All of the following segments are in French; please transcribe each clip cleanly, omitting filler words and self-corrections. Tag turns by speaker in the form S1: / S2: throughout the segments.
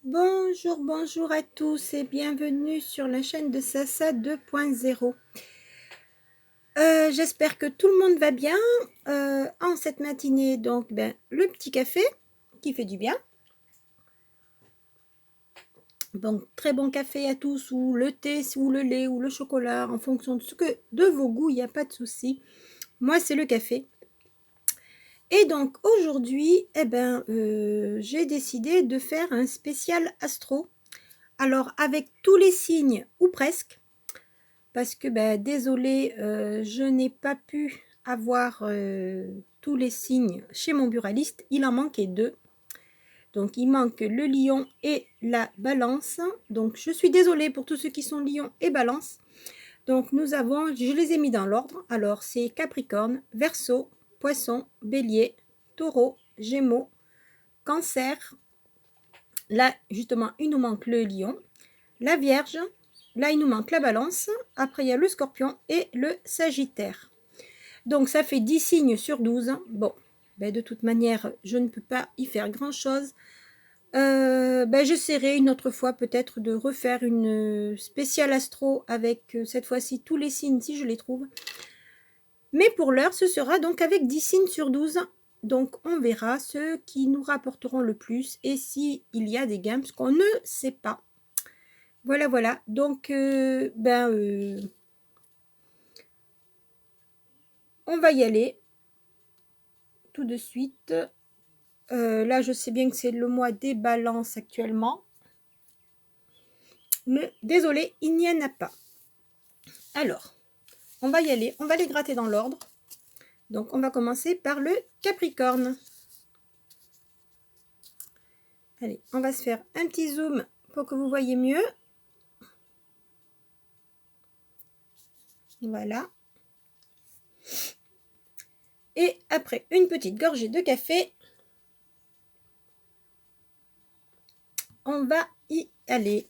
S1: Bonjour, bonjour à tous et bienvenue sur la chaîne de Sasa 2.0. J'espère que tout le monde va bien en cette matinée. Donc, le petit café qui fait du bien. Donc, très bon café à tous, ou le thé, ou le lait, ou le chocolat, en fonction de vos goûts, il n'y a pas de souci. Moi, c'est le café. Et donc, aujourd'hui, j'ai décidé de faire un spécial astro. Alors, avec tous les signes, ou presque, parce que désolée, je n'ai pas pu avoir tous les signes chez mon buraliste, il en manquait 2. Donc il manque le lion et la balance. Donc je suis désolée pour tous ceux qui sont lion et balance. Donc nous avons, je les ai mis dans l'ordre. Alors c'est Capricorne, Verseau, Poisson, Bélier, Taureau, Gémeaux, Cancer. Là justement il nous manque le lion, la Vierge. Là, il nous manque la balance. Après, il y a le scorpion et le sagittaire. Donc, ça fait 10 signes sur 12. Bon, de toute manière, je ne peux pas y faire grand-chose. J'essaierai une autre fois peut-être de refaire une spéciale astro avec cette fois-ci tous les signes si je les trouve. Mais pour l'heure, ce sera donc avec 10 signes sur 12. Donc, on verra ceux qui nous rapporteront le plus et s'il y a des gains, parce qu'on ne sait pas. Voilà, voilà. Donc, on va y aller tout de suite. Là, je sais bien que c'est le mois des balances actuellement. Mais désolé, il n'y en a pas. Alors, on va y aller. On va les gratter dans l'ordre. Donc, on va commencer par le Capricorne. Allez, on va se faire un petit zoom pour que vous voyez mieux. Voilà. Et après une petite gorgée de café, on va y aller.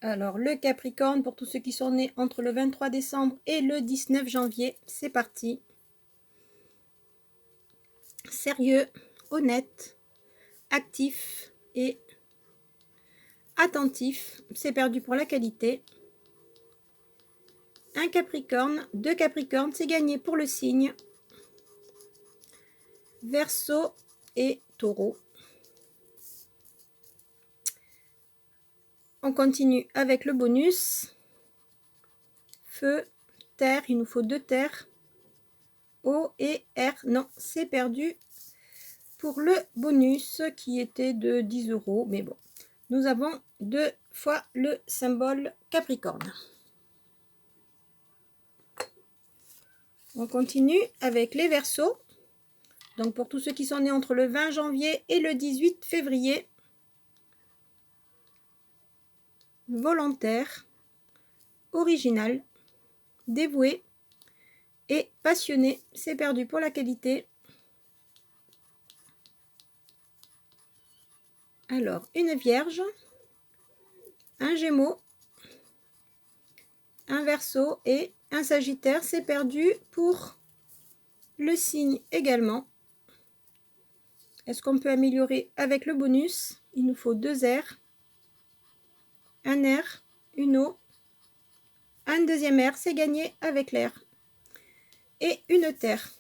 S1: Alors, le Capricorne, pour tous ceux qui sont nés entre le 23 décembre et le 19 janvier, c'est parti. Sérieux, honnête, actif et attentif, c'est perdu pour la qualité. Un Capricorne, 2 Capricornes, c'est gagné pour le signe. Verseau et Taureau. On continue avec le bonus. Feu, terre, il nous faut 2 terres. Eau et air, non, c'est perdu pour le bonus qui était de 10 €. Mais bon, nous avons 2 fois le symbole Capricorne. On continue avec les Verseaux. Donc pour tous ceux qui sont nés entre le 20 janvier et le 18 février. Volontaire, original, dévoué et passionné, c'est perdu pour la qualité. Alors, une Vierge, un Gémeaux, un Verseau et un Sagittaire, c'est perdu pour le signe également. Est-ce qu'on peut améliorer avec le bonus? Il nous faut 2 airs, un air, une eau, un deuxième air, c'est gagné avec l'air, et une terre.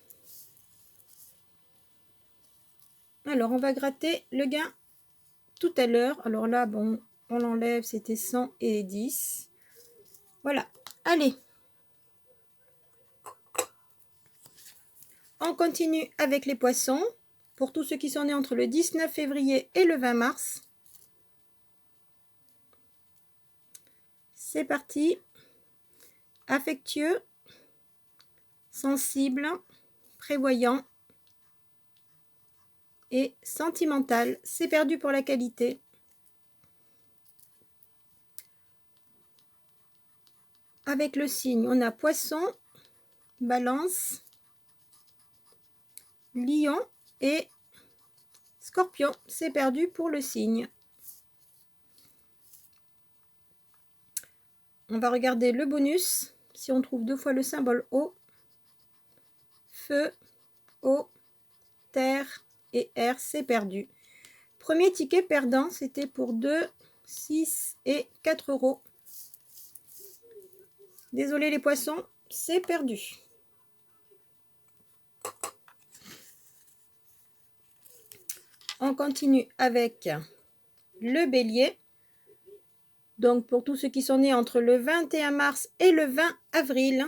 S1: Alors, on va gratter le gain tout à l'heure. Alors là, bon, on l'enlève, c'était 100 et 10. Voilà, allez. On continue avec les poissons. Pour tous ceux qui sont nés entre le 19 février et le 20 mars. C'est parti. Affectueux, sensible, prévoyant et sentimental. C'est perdu pour la qualité. Avec le signe, on a Poisson, Balance, Lion et Scorpion. C'est perdu pour le signe. On va regarder le bonus. Si on trouve 2 fois le symbole O. feu, eau, terre et air, c'est perdu. Premier ticket perdant, c'était pour 2, 6 et 4 euros. Désolé les poissons, c'est perdu. On continue avec le bélier. Donc pour tous ceux qui sont nés entre le 21 mars et le 20 avril.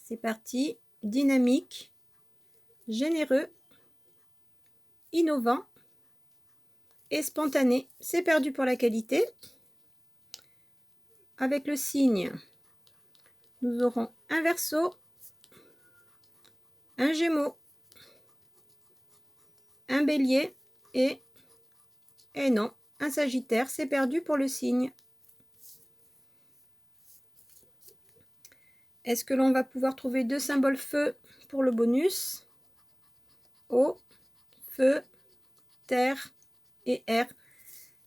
S1: C'est parti. Dynamique, généreux, innovant et spontané. C'est perdu pour la qualité. Avec le signe, nous aurons un Verseau, un Gémeaux, un Bélier et non, un Sagittaire. C'est perdu pour le signe. Est-ce que l'on va pouvoir trouver 2 symboles feu pour le bonus? Eau, feu, terre et air.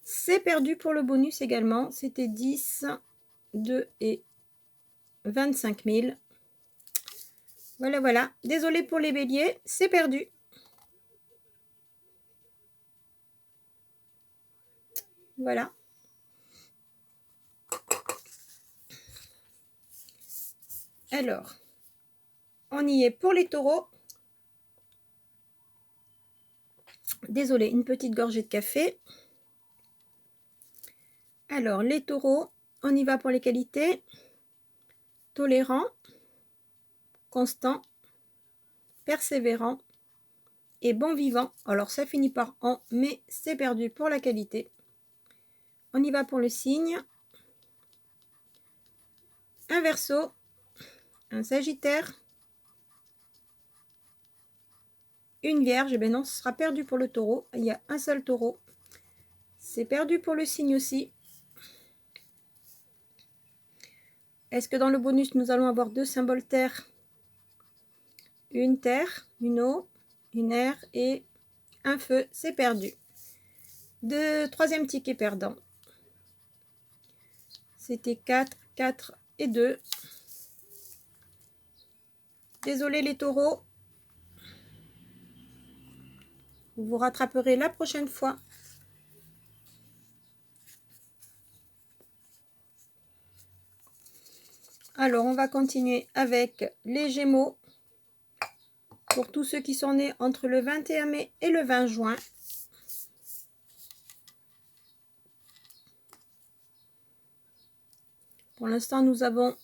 S1: C'est perdu pour le bonus également. C'était 10, 2 et 25 000. Voilà, voilà. Désolé pour les béliers, c'est perdu. Voilà. Alors, on y est pour les taureaux. Désolé, une petite gorgée de café. Alors, les taureaux, on y va pour les qualités. Tolérant, constant, persévérant et bon vivant. Alors, ça finit par en, mais c'est perdu pour la qualité. On y va pour le signe. Un Verseau, un Sagittaire, une Vierge. Et bien non, ce sera perdu pour le taureau. Il y a un seul taureau. C'est perdu pour le signe aussi. Est-ce que dans le bonus, nous allons avoir 2 symboles terre? Une terre, une eau, une air et un feu. C'est perdu. Troisième ticket perdant. C'était 4, 4 et 2. Désolé les taureaux. Vous vous rattraperez la prochaine fois. Alors, on va continuer avec les Gémeaux. Pour tous ceux qui sont nés entre le 21 mai et le 20 juin. Pour l'instant, nous avons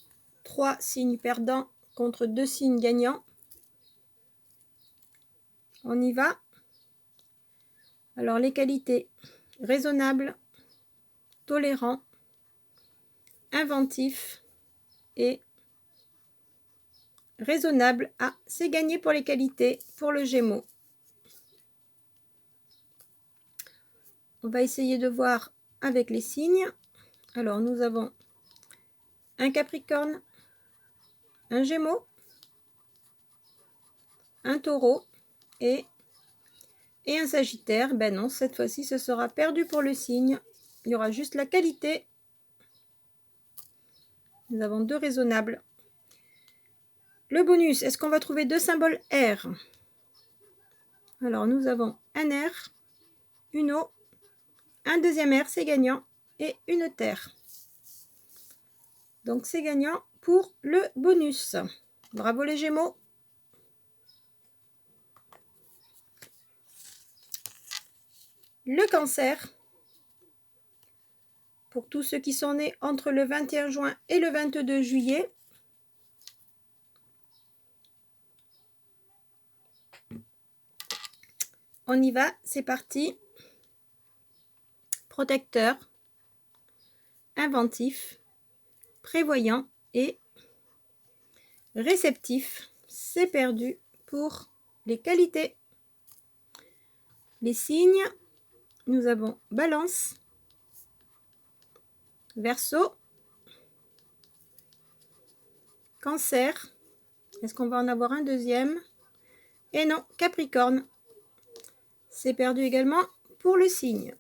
S1: 3 signes perdants contre 2 signes gagnants. On y va. Alors, les qualités: raisonnable, tolérant, inventif et raisonnable. Ah, c'est gagné pour les qualités, pour le Gémeaux. On va essayer de voir avec les signes. Alors, nous avons un Capricorne, un Gémeaux, un Taureau et un Sagittaire. Ben non, cette fois-ci, ce sera perdu pour le signe. Il y aura juste la qualité. Nous avons 2 raisonnables. Le bonus, est-ce qu'on va trouver 2 symboles R? Alors, nous avons un R, une eau, un deuxième R, c'est gagnant, et une terre. Donc, c'est gagnant pour le bonus. Bravo les Gémeaux. Le Cancer. Pour tous ceux qui sont nés entre le 21 juin et le 22 juillet. On y va, c'est parti. Protecteur, inventif, prévoyant et réceptif. C'est perdu pour les qualités. Les signes, nous avons Balance, Verseau, Cancer. Est-ce qu'on va en avoir un deuxième? Et non, Capricorne. C'est perdu également pour le signe.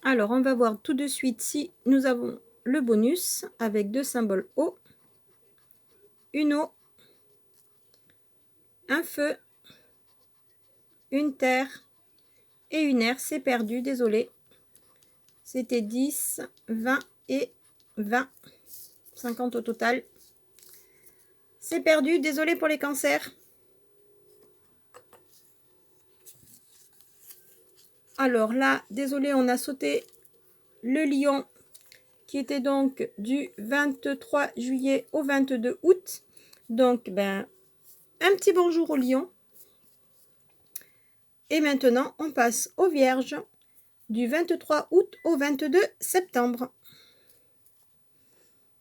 S1: Alors, on va voir tout de suite si nous avons le bonus avec 2 symboles eau, une eau, un feu, une terre et une air. C'est perdu, désolé. C'était 10, 20 et 20. 50 au total. C'est perdu, désolé pour les cancers. Alors là, désolé, on a sauté le lion qui était donc du 23 juillet au 22 août. Donc, un petit bonjour au lion. Et maintenant, on passe aux vierges du 23 août au 22 septembre.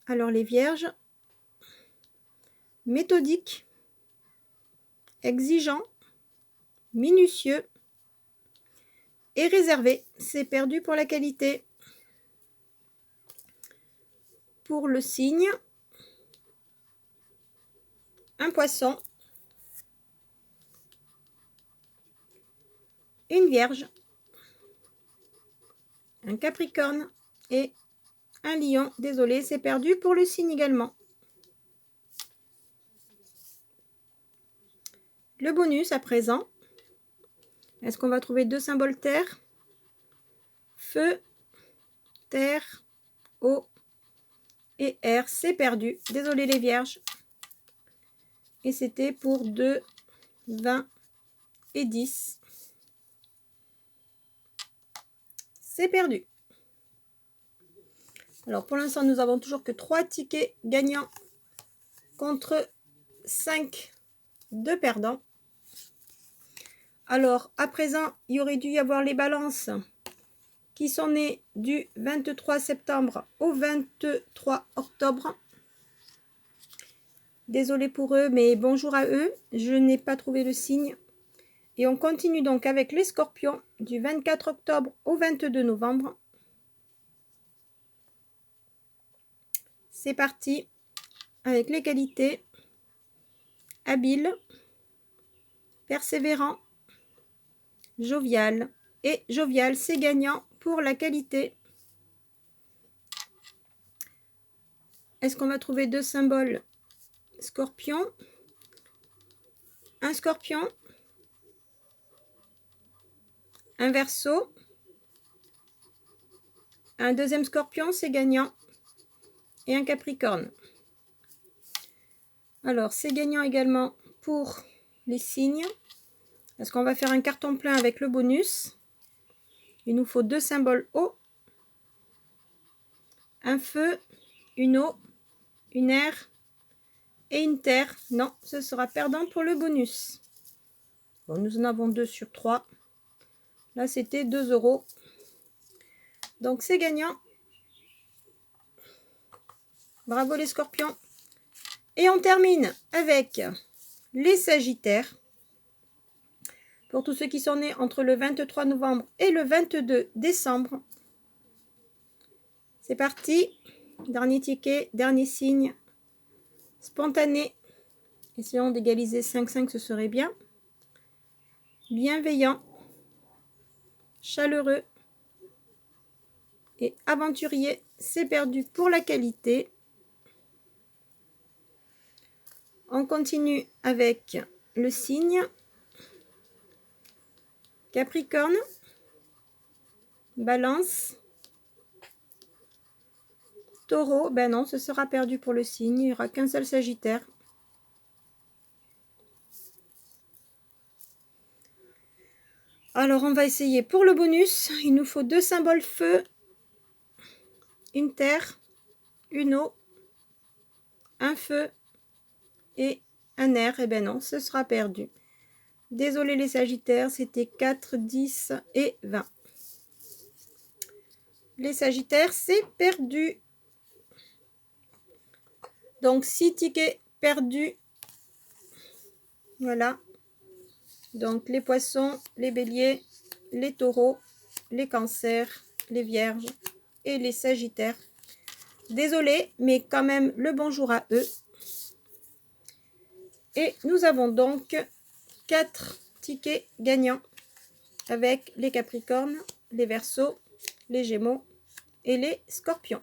S1: Alors, les vierges, méthodiques, exigeants, minutieux et réservés. C'est perdu pour la qualité. Pour le signe, un poisson, une vierge, un capricorne et un lion. Désolé, c'est perdu pour le signe également. Le bonus à présent. Est-ce qu'on va trouver 2 symboles terre? Feu, terre, eau et air. C'est perdu. Désolé les vierges. Et c'était pour 2, 20 et 10. C'est perdu. Alors pour l'instant, nous avons toujours que 3 tickets gagnants contre 5 de perdants. Alors à présent, il aurait dû y avoir les balances qui sont nés du 23 septembre au 23 octobre. Désolée pour eux, mais bonjour à eux. Je n'ai pas trouvé le signe. Et on continue donc avec les scorpions du 24 octobre au 22 novembre. C'est parti avec les qualités. Habile, persévérant, jovial. Et jovial, c'est gagnant pour la qualité. Est-ce qu'on va trouver 2 symboles? Scorpion, un scorpion, un verseau, un deuxième scorpion, c'est gagnant, et un capricorne. Alors, c'est gagnant également pour les signes. Est-ce qu'on va faire un carton plein avec le bonus? Il nous faut 2 symboles eau, un feu, une eau, une air et une terre. Non, ce sera perdant pour le bonus. Bon, nous en avons 2 sur 3. Là, c'était 2 €. Donc, c'est gagnant. Bravo les scorpions. Et on termine avec les sagittaires. Pour tous ceux qui sont nés entre le 23 novembre et le 22 décembre. C'est parti. Dernier ticket, dernier signe. Spontané. Essayons d'égaliser 5-5, ce serait bien. Bienveillant. Chaleureux. Et aventurier. C'est perdu pour la qualité. On continue avec le signe. Capricorne. Balance. Taureau, ben non, ce sera perdu pour le signe. Il n'y aura qu'un seul Sagittaire. Alors, on va essayer pour le bonus. Il nous faut 2 symboles feu, une terre, une eau, un feu et un air. Eh ben non, ce sera perdu. Désolé les Sagittaires, c'était 4, 10 et 20. Les Sagittaires, c'est perdu. Donc, 6 tickets perdus. Voilà. Donc, les poissons, les béliers, les taureaux, les cancers, les vierges et les sagittaires. Désolé, mais quand même le bonjour à eux. Et nous avons donc 4 tickets gagnants avec les capricornes, les verseaux, les Gémeaux et les Scorpions.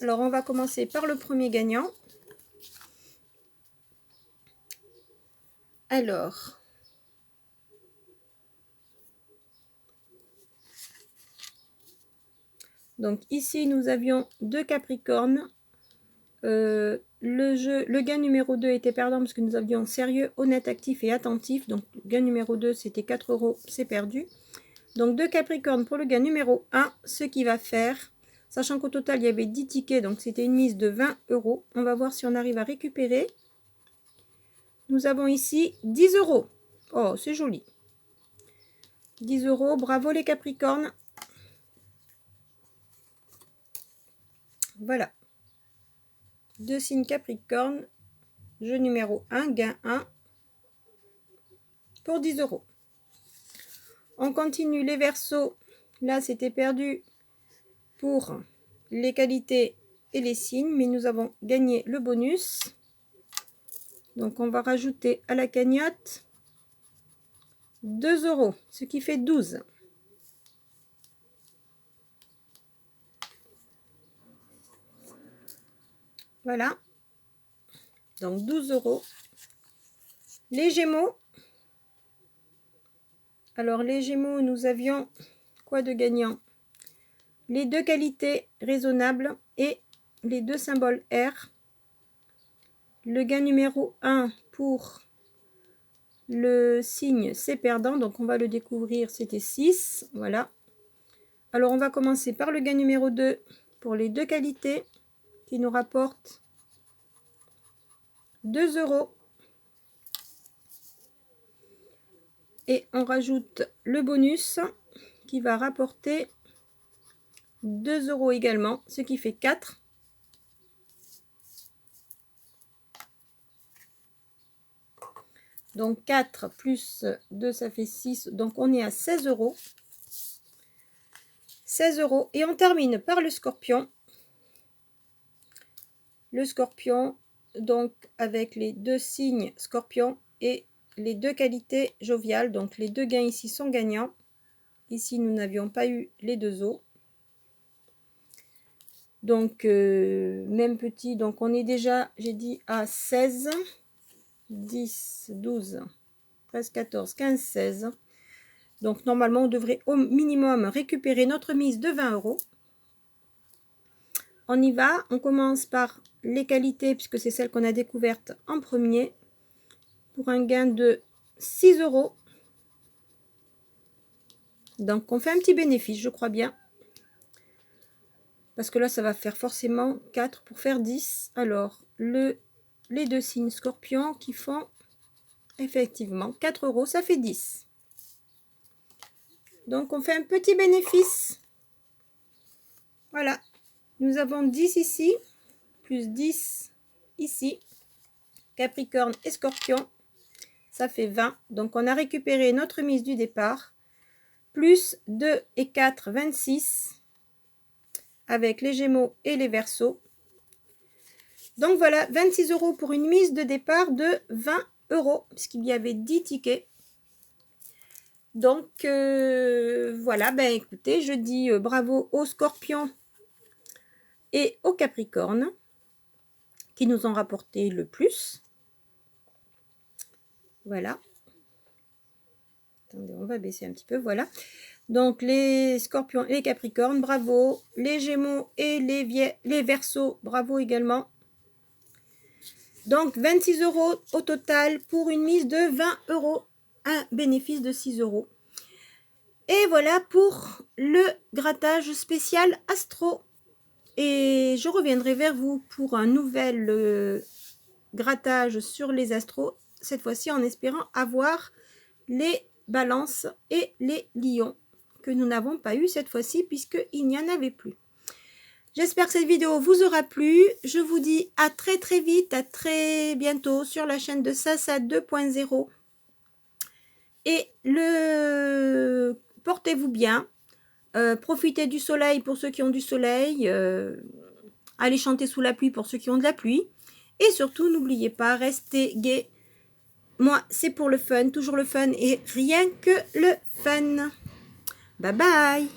S1: Alors, on va commencer par le premier gagnant. Alors, donc ici, nous avions 2 Capricornes. Le gain numéro 2 était perdant parce que nous avions sérieux, honnête, actif et attentif. Donc, le gain numéro 2, c'était 4 €, c'est perdu. Donc, 2 Capricornes pour le gain numéro 1, ce qui va faire, sachant qu'au total, il y avait 10 tickets, donc c'était une mise de 20 €. On va voir si on arrive à récupérer. Nous avons ici 10 €. Oh, c'est joli. 10 €, bravo les Capricornes. Voilà. 2 signes Capricorne, jeu numéro 1, gain 1 pour 10 €. On continue les Verseaux. Là, c'était perdu pour les qualités et les signes, mais nous avons gagné le bonus. Donc, on va rajouter à la cagnotte 2 €, ce qui fait 12. Voilà. Donc, 12 €. Les Gémeaux. Alors, les Gémeaux, nous avions quoi de gagnant? Les 2 qualités raisonnables et les 2 symboles R. Le gain numéro 1 pour le signe, c'est perdant, donc on va le découvrir, c'était 6. Voilà. Alors, on va commencer par le gain numéro 2 pour les 2 qualités qui nous rapportent 2 €. Et on rajoute le bonus qui va rapporter 2 € également, ce qui fait 4. Donc 4 plus 2, ça fait 6. Donc on est à 16 €. 16 €. Et on termine par le Scorpion. Le Scorpion, donc avec les 2 signes Scorpion et les 2 qualités joviales. Donc les 2 gains ici sont gagnants. Ici, nous n'avions pas eu les 2 os. Donc, même petit. Donc, on est déjà, j'ai dit, à 16, 10, 12, 13, 14, 15, 16. Donc, normalement, on devrait au minimum récupérer notre mise de 20 €. On y va. On commence par les qualités, puisque c'est celle qu'on a découverte en premier, pour un gain de 6 €. Donc, on fait un petit bénéfice, je crois bien. Parce que là, ça va faire forcément 4 pour faire 10. Alors, les 2 signes Scorpion qui font effectivement 4 €, ça fait 10. Donc, on fait un petit bénéfice. Voilà. Nous avons 10 ici, plus 10 ici. Capricorne et Scorpion, ça fait 20. Donc, on a récupéré notre mise du départ. Plus 2 et 4, 26. Avec les Gémeaux et les Verseaux. Donc voilà, 26 € pour une mise de départ de 20 €, puisqu'il y avait 10 tickets. Donc voilà, ben écoutez, je dis bravo aux Scorpions et aux Capricornes qui nous ont rapporté le plus. Voilà. Attendez, on va baisser un petit peu, voilà. Donc les Scorpions et les Capricornes, bravo. Les Gémeaux et les Verseaux, bravo également. Donc 26 € au total pour une mise de 20 €, un bénéfice de 6 €. Et voilà pour le grattage spécial Astro. Et je reviendrai vers vous pour un nouvel grattage sur les astros, cette fois-ci en espérant avoir les balances et les lions que nous n'avons pas eu cette fois-ci puisqu'il n'y en avait plus. J'espère que cette vidéo vous aura plu. Je vous dis à très très vite, à très bientôt sur la chaîne de Sasa 2.0. Et portez-vous bien. Profitez du soleil pour ceux qui ont du soleil. Allez chanter sous la pluie pour ceux qui ont de la pluie. Et surtout, n'oubliez pas, restez gai. Moi, c'est pour le fun, toujours le fun et rien que le fun. Bye bye!